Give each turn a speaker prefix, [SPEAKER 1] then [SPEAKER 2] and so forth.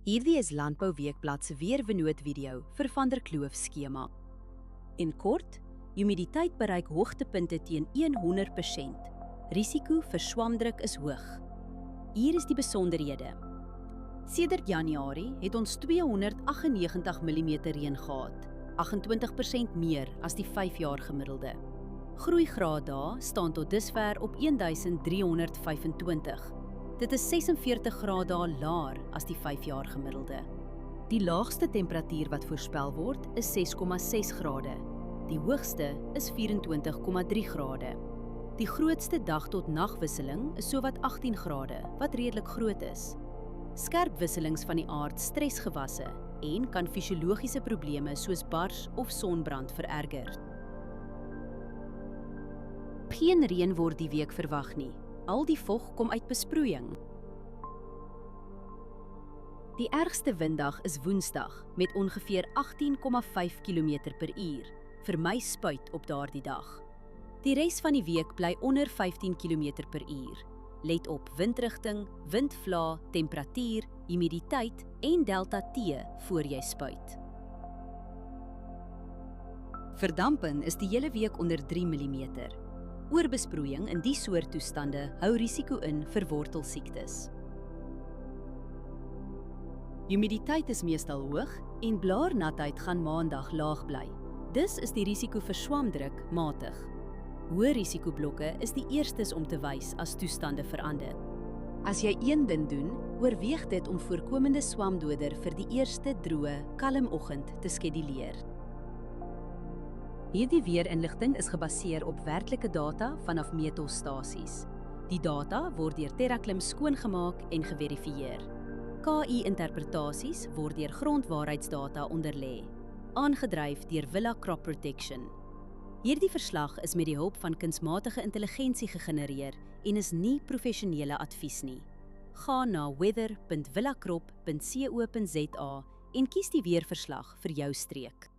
[SPEAKER 1] Hierdie is Landbou Weekblad se weervernoot-video vir Van der Kloof skema. En kort, humiditeit bereik hoogtepunte teen 100%. Risiko vir swamdruk is hoog. Hier is die besonderhede. Sedert Januarie het ons 298 mm reën gehad, 28% meer as die 5-jaar gemiddelde. Groeigraaddae staan tot dusver op 1325. Dit is 46 grade laer as die 5-jaar gemiddelde. Die laagste temperatuur wat voorspel word is 6,6 grade. Die hoogste is 24,3 grade. Die grootste dag tot nagwisseling is sowat 18 grade, wat redelik groot is. Skerp wisselings van die aard stresgewasse en kan fisiologiese probleme soos bars of sonbrand vererger. Geen reën word die week verwag nie. Al die vog kom uit besproeiing. Die ergste winddag is Woensdag met ongeveer 18,5 km/h. Vermy spuit op daardie dag. Die res van die week bly onder 15 km/h. Let op windrigting, windvlae, temperatuur, humiditeit en delta T voor jy spuit. Verdampen is die hele week onder 3 mm. Oorbesproeiing in die soort toestande hou risiko in vir wortelsiektes. Humiditeit is meestal hoog en blaarnatheid gaan Maandag laag bly. Dus is die risiko vir swamdruk matig. Hoë risikoblokke is die eerstes om te wys as toestande verander. As jy een ding doen, oorweeg dit om voorkomende swamdoder vir die eerste droë, kalm oggend te skeduleer. Hierdie weerinligting is gebaseer op werklike data vanaf meetstasies. Die data word deur TerraClim skoongemaak en geverifieer. KI-interpretasies word deur grondwaarheidsdata onderlê, aangedryf deur Villa Crop Protection. Hierdie verslag is met die hulp van kunsmatige intelligensie gegenereer en is nie professionele advies nie. Ga na weather.villacrop.co.za en kies die weerverslag vir jou streek.